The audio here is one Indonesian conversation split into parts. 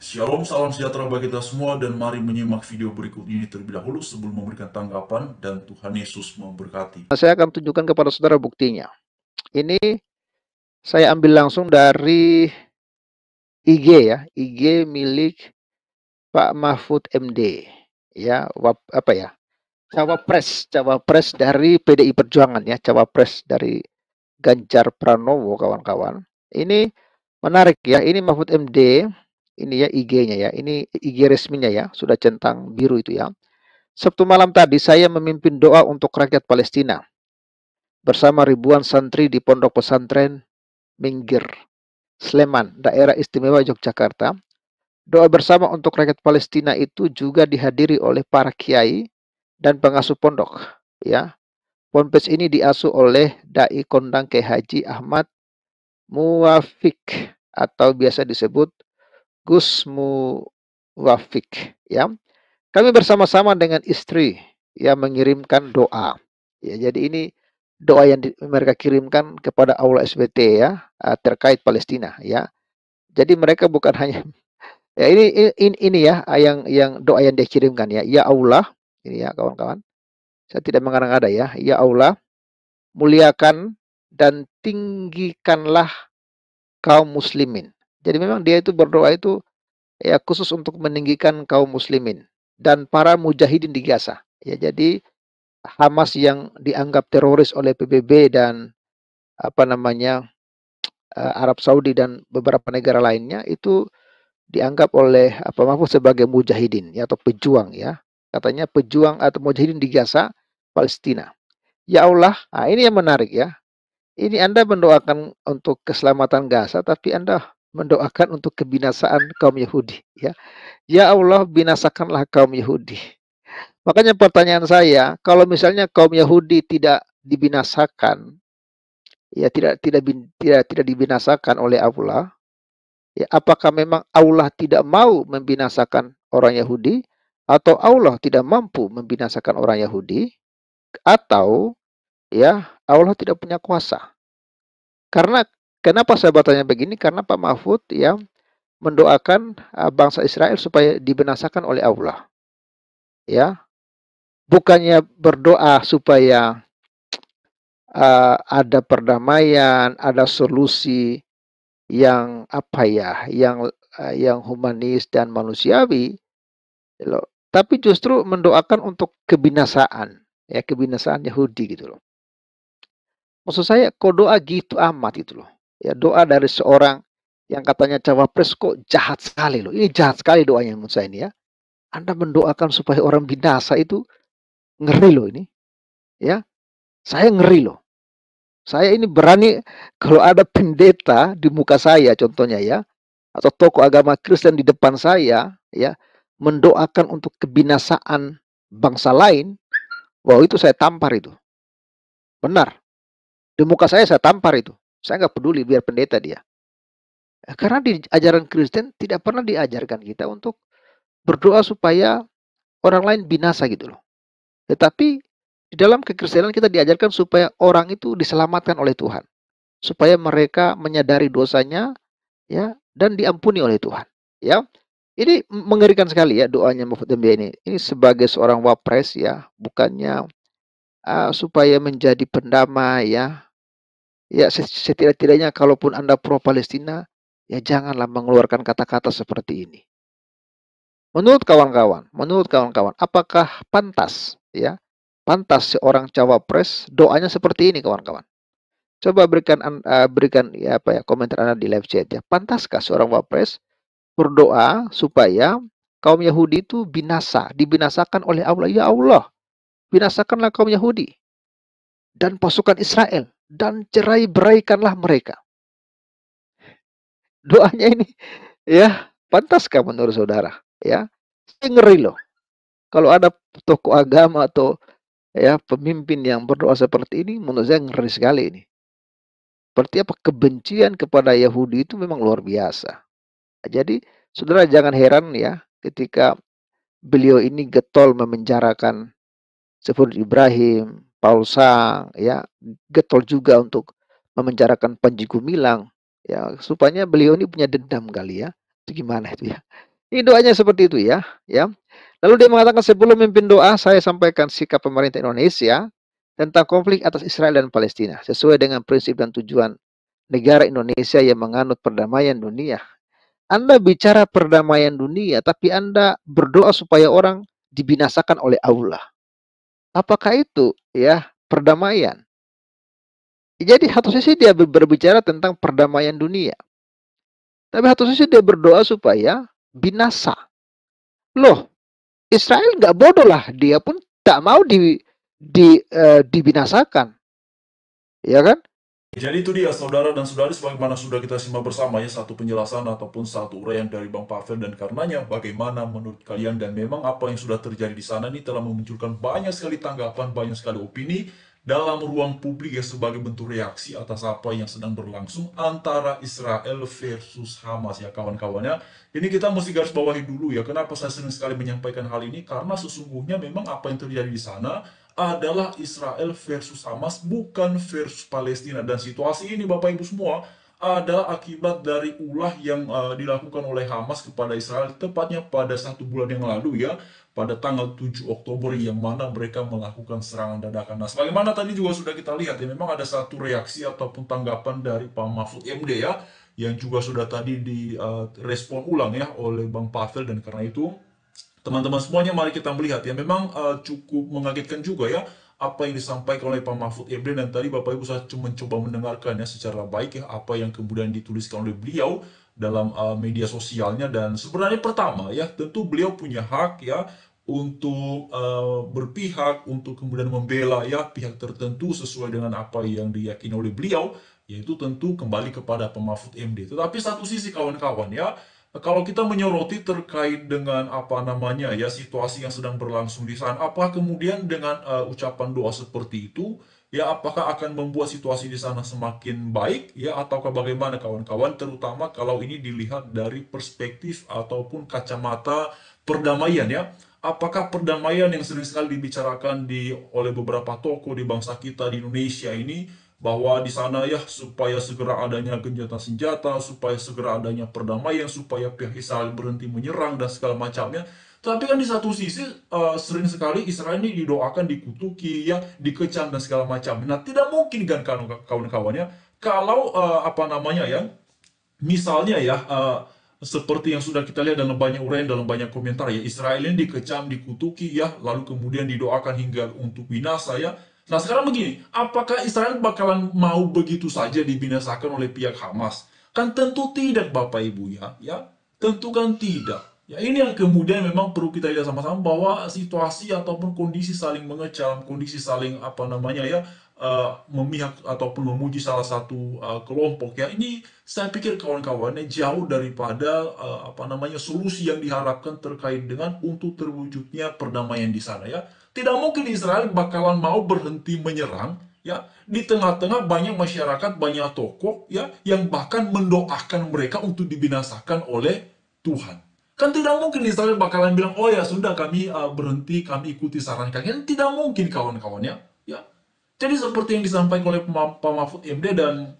Shalom, salam sejahtera bagi kita semua dan mari menyimak video berikut ini terlebih dahulu sebelum memberikan tanggapan dan Tuhan Yesus memberkati. Saya akan tunjukkan kepada saudara buktinya. Ini saya ambil langsung dari IG ya, IG milik Pak Mahfud MD. Ya, Cawapres dari PDI Perjuangan ya, cawapres dari Ganjar Pranowo kawan-kawan. Ini menarik ya, ini Mahfud MD, ini ya IG-nya ya, ini IG resminya ya, sudah centang biru itu ya. Sabtu malam tadi saya memimpin doa untuk rakyat Palestina bersama ribuan santri di Pondok Pesantren Minggir, Sleman, Daerah Istimewa Yogyakarta. Doa bersama untuk rakyat Palestina itu juga dihadiri oleh para kiai dan pengasuh pondok. Ya, ponpes ini diasuh oleh Dai Kondang Kiai Haji Ahmad Muwafik atau biasa disebut Gus Muwafik. Ya, kami bersama-sama dengan istri yang mengirimkan doa. Ya, jadi ini doa yang mereka kirimkan kepada Allah SWT ya terkait Palestina ya. Jadi mereka bukan hanya ya ini ya yang doa yang dia kirimkan ya. Ya Allah, ini ya kawan-kawan. Saya tidak mengada-ngada ya. Ya Allah, muliakan dan tinggikanlah kaum muslimin. Jadi memang dia itu berdoa itu ya khusus untuk meninggikan kaum muslimin dan para mujahidin di Gaza. Ya, jadi Hamas yang dianggap teroris oleh PBB dan apa namanya Arab Saudi dan beberapa negara lainnya itu dianggap oleh apa Mahfud sebagai mujahidin ya atau pejuang ya. Katanya pejuang atau mujahidin di Gaza, Palestina. Ya Allah, nah ini yang menarik ya. Ini Anda mendoakan untuk keselamatan Gaza, tapi Anda mendoakan untuk kebinasaan kaum Yahudi ya. Ya Allah, binasakanlah kaum Yahudi. Makanya pertanyaan saya, kalau misalnya kaum Yahudi tidak dibinasakan, ya tidak dibinasakan oleh Allah, ya apakah memang Allah tidak mau membinasakan orang Yahudi atau Allah tidak mampu membinasakan orang Yahudi atau ya Allah tidak punya kuasa? Karena kenapa saya bertanya begini? Karena Pak Mahfud ya mendoakan bangsa Israel supaya dibinasakan oleh Allah. Ya, bukannya berdoa supaya ada perdamaian, ada solusi yang apa ya, yang humanis dan manusiawi, loh. Tapi justru mendoakan untuk kebinasaan, ya kebinasaan Yahudi gitu loh. Maksud saya, kok doa gitu amat itu loh. Ya doa dari seorang yang katanya cawapres kok jahat sekali loh. Ini jahat sekali doanya menurut saya ini ya. Anda mendoakan supaya orang binasa itu ngeri loh ini. Ya, saya ngeri loh. Saya ini berani kalau ada pendeta di muka saya contohnya ya, atau tokoh agama Kristen di depan saya ya, mendoakan untuk kebinasaan bangsa lain, wow itu saya tampar itu. Benar. Di muka saya tampar itu. Saya nggak peduli biar pendeta dia. Karena di ajaran Kristen tidak pernah diajarkan kita untuk berdoa supaya orang lain binasa gitu loh. Tetapi di dalam kekristenan kita diajarkan supaya orang itu diselamatkan oleh Tuhan. Supaya mereka menyadari dosanya ya dan diampuni oleh Tuhan. Ya. Ini mengerikan sekali ya doanya Mahfud MD ini. Ini sebagai seorang wapres ya, bukannya supaya menjadi pendamai ya. Ya setidak-tidaknya kalaupun Anda pro Palestina, ya janganlah mengeluarkan kata-kata seperti ini. Menurut kawan-kawan, apakah pantas ya? Pantas seorang cawapres doanya seperti ini kawan-kawan? Coba berikan ya apa ya komentar Anda di live chat ya. Pantaskah seorang wapres berdoa supaya kaum Yahudi itu dibinasakan oleh Allah. Ya Allah, binasakanlah kaum Yahudi dan pasukan Israel dan cerai-beraikanlah mereka. Doanya ini ya, pantaskah menurut saudara? Ya, saya ngeri loh. Kalau ada tokoh agama atau ya pemimpin yang berdoa seperti ini, menurut saya ngeri sekali ini. Berarti apa kebencian kepada Yahudi itu memang luar biasa. Jadi, saudara jangan heran ya ketika beliau ini getol memenjarakan seperti Ibrahim, Paul Sang, ya getol juga untuk memenjarakan Panji Gumilang, ya supaya beliau ini punya dendam kali ya. Itu gimana itu ya? Ini doanya seperti itu ya, ya. Lalu dia mengatakan sebelum memimpin doa, saya sampaikan sikap pemerintah Indonesia tentang konflik atas Israel dan Palestina sesuai dengan prinsip dan tujuan negara Indonesia yang menganut perdamaian dunia. Anda bicara perdamaian dunia, tapi Anda berdoa supaya orang dibinasakan oleh Allah. Apakah itu ya perdamaian? Jadi satu sisi dia berbicara tentang perdamaian dunia, tapi satu sisi dia berdoa supaya binasa. Loh, Israel nggak bodoh lah, dia pun tak mau dibinasakan, ya kan? Jadi itu dia saudara dan saudari, sebagaimana sudah kita simak bersama ya, satu penjelasan ataupun satu uraian dari Bang Pavel, dan karenanya bagaimana menurut kalian, dan memang apa yang sudah terjadi di sana ini telah memunculkan banyak sekali tanggapan, banyak sekali opini dalam ruang publik ya, sebagai bentuk reaksi atas apa yang sedang berlangsung antara Israel versus Hamas ya kawan-kawannya. Ini kita mesti garis bawahi dulu ya, kenapa saya sering sekali menyampaikan hal ini, karena sesungguhnya memang apa yang terjadi di sana adalah Israel versus Hamas, bukan versus Palestina. Dan situasi ini Bapak Ibu semua adalah akibat dari ulah yang dilakukan oleh Hamas kepada Israel, tepatnya pada 1 bulan yang lalu ya, pada tanggal 7 Oktober, yang mana mereka melakukan serangan dadakan. Nah, sebagaimana tadi juga sudah kita lihat ya, memang ada satu reaksi ataupun tanggapan dari Pak Mahfud MD ya, yang juga sudah tadi direspon ulang ya oleh Bang Pavel, dan karena itu teman-teman semuanya, mari kita melihat ya, memang cukup mengagetkan juga ya apa yang disampaikan oleh Pak Mahfud MD, dan tadi Bapak Ibu saya cuma mencoba mendengarkan ya secara baik ya apa yang kemudian dituliskan oleh beliau dalam media sosialnya. Dan sebenarnya pertama ya, tentu beliau punya hak ya untuk berpihak, untuk kemudian membela ya pihak tertentu sesuai dengan apa yang diyakini oleh beliau, yaitu tentu kembali kepada Pak Mahfud MD. Tetapi satu sisi kawan-kawan ya, kalau kita menyoroti terkait dengan apa namanya ya, situasi yang sedang berlangsung di sana, apa kemudian dengan ucapan doa seperti itu ya, apakah akan membuat situasi di sana semakin baik ya, ataukah bagaimana kawan-kawan, terutama kalau ini dilihat dari perspektif ataupun kacamata perdamaian ya. Apakah perdamaian yang sering sekali dibicarakan oleh beberapa tokoh di bangsa kita di Indonesia ini, bahwa di sana ya supaya segera adanya gencatan senjata, supaya segera adanya perdamaian, supaya pihak Israel berhenti menyerang dan segala macamnya. Tapi kan di satu sisi sering sekali Israel ini didoakan, dikutuki ya, dikecam dan segala macam. Nah, tidak mungkin kan kawan-kawannya kalau apa namanya ya, misalnya ya, seperti yang sudah kita lihat dalam banyak uraian, dalam banyak komentar ya, Israel ini dikecam, dikutuki ya, lalu kemudian didoakan hingga untuk binasa ya. Nah sekarang begini, apakah Israel bakalan mau begitu saja dibinasakan oleh pihak Hamas? Kan tentu tidak Bapak Ibu ya, tentu kan tidak. Ya ini yang kemudian memang perlu kita lihat sama-sama, bahwa situasi ataupun kondisi saling mengecam, kondisi saling apa namanya ya, memihak ataupun memuji salah satu kelompok ya, ini saya pikir kawan-kawannya jauh daripada apa namanya solusi yang diharapkan terkait dengan untuk terwujudnya perdamaian di sana ya. Tidak mungkin Israel bakalan mau berhenti menyerang ya, di tengah-tengah banyak masyarakat, banyak tokoh ya yang bahkan mendoakan mereka untuk dibinasakan oleh Tuhan. Kan tidak mungkin Israel bakalan bilang, oh ya sudah kami berhenti, kami ikuti saran kalian. Tidak mungkin kawan-kawannya ya. Jadi seperti yang disampaikan oleh Pak Mahfud MD dan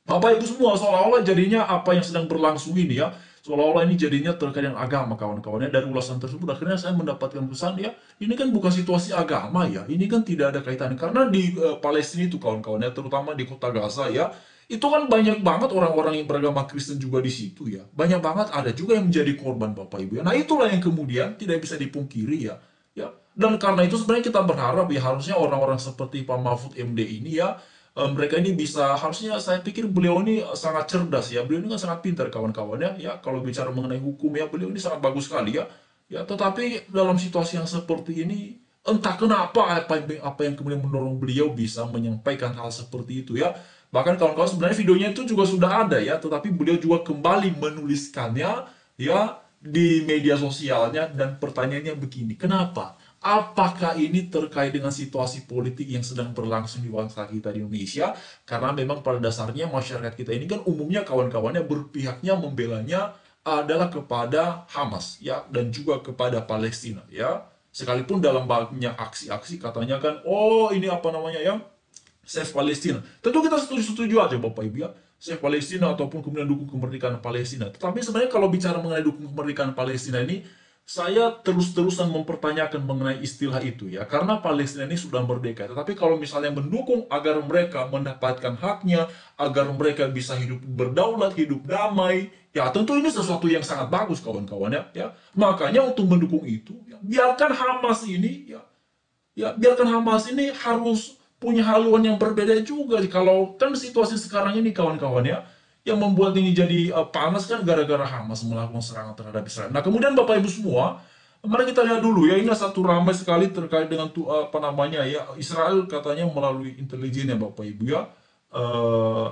Bapak Ibu semua, seolah-olah jadinya apa yang sedang berlangsung ini ya, seolah-olah ini jadinya terkait dengan agama kawan-kawannya. Dari ulasan tersebut akhirnya saya mendapatkan pesan ya, ini kan bukan situasi agama ya, ini kan tidak ada kaitannya. Karena di Palestina itu kawan-kawannya, terutama di kota Gaza ya, itu kan banyak banget orang-orang yang beragama Kristen juga di situ ya. Banyak banget, ada juga yang menjadi korban Bapak Ibu ya. Nah itulah yang kemudian tidak bisa dipungkiri ya. Ya, dan karena itu sebenarnya kita berharap ya, harusnya orang-orang seperti Pak Mahfud MD ini ya, mereka ini bisa, harusnya saya pikir beliau ini sangat cerdas ya, beliau ini kan sangat pintar kawan-kawannya ya, kalau bicara mengenai hukum ya, beliau ini sangat bagus sekali ya. Ya, tetapi dalam situasi yang seperti ini, entah kenapa apa yang kemudian mendorong beliau bisa menyampaikan hal seperti itu ya. Bahkan kawan-kawan, sebenarnya videonya itu juga sudah ada ya, tetapi beliau juga kembali menuliskannya ya di media sosialnya, dan pertanyaannya begini, kenapa? Apakah ini terkait dengan situasi politik yang sedang berlangsung di bangsa kita di Indonesia? Karena memang pada dasarnya masyarakat kita ini kan umumnya kawan-kawannya berpihaknya, membelanya adalah kepada Hamas ya, dan juga kepada Palestina ya. Sekalipun dalam banyak aksi-aksi katanya kan, oh ini apa namanya ya, Save Palestina. Tentu kita setuju-setuju aja Bapak Ibu ya. saya Palestina ataupun kemudian dukung kemerdekaan Palestina. Tetapi sebenarnya kalau bicara mengenai dukung kemerdekaan Palestina ini, saya terus-terusan mempertanyakan mengenai istilah itu ya, karena Palestina ini sudah merdeka. Tetapi kalau misalnya mendukung agar mereka mendapatkan haknya, agar mereka bisa hidup berdaulat, hidup damai, ya tentu ini sesuatu yang sangat bagus kawan-kawan ya. Makanya untuk mendukung itu, ya, biarkan Hamas ini biarkan Hamas ini harus punya haluan yang berbeda juga. Kalau kan situasi sekarang ini kawan-kawan ya, yang membuat ini jadi panas kan gara-gara Hamas melakukan serangan terhadap Israel. Nah kemudian Bapak Ibu semua, mari kita lihat dulu ya, ini satu ramai sekali terkait dengan apa namanya ya, Israel katanya melalui intelijen ya Bapak Ibu ya,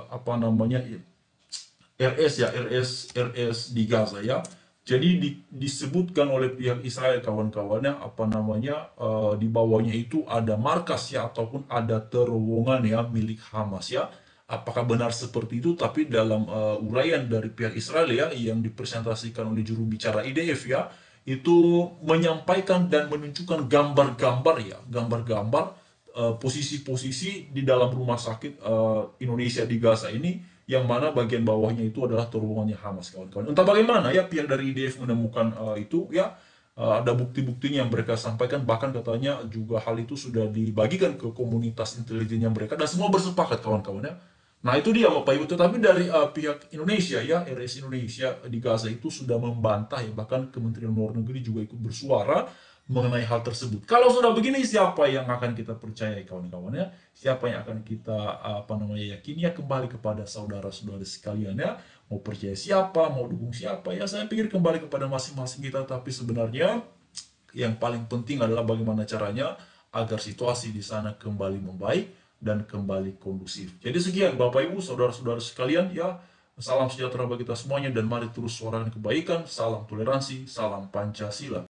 apa namanya RS di Gaza ya. Jadi disebutkan oleh pihak Israel kawan-kawannya apa namanya di bawahnya itu ada markas ya ataupun ada terowongan ya milik Hamas ya. Apakah benar seperti itu? Tapi dalam uraian dari pihak Israel ya yang dipresentasikan oleh juru bicara IDF ya, itu menyampaikan dan menunjukkan gambar-gambar ya, gambar-gambar posisi-posisi di dalam rumah sakit Indonesia di Gaza ini, yang mana bagian bawahnya itu adalah terowongannya Hamas kawan-kawan. Entah bagaimana ya pihak dari IDF menemukan itu ya, ada bukti-buktinya yang mereka sampaikan, bahkan katanya juga hal itu sudah dibagikan ke komunitas intelijennya mereka dan semua bersepakat kawan-kawan ya. Nah itu dia Bapak Ibu, tetapi dari pihak Indonesia ya, RS Indonesia di Gaza itu sudah membantah ya, bahkan Kementerian Luar Negeri juga ikut bersuara mengenai hal tersebut. Kalau sudah begini, siapa yang akan kita percaya kawan-kawan ya? Siapa yang akan kita apa namanya yakini ya, kembali kepada saudara-saudara sekalian ya. Mau percaya siapa, mau dukung siapa ya, saya pikir kembali kepada masing-masing kita. Tapi sebenarnya yang paling penting adalah bagaimana caranya agar situasi di sana kembali membaik dan kembali kondusif. Jadi sekian Bapak Ibu, saudara-saudara sekalian ya. Salam sejahtera bagi kita semuanya dan mari terus suarakan kebaikan. Salam toleransi, salam Pancasila.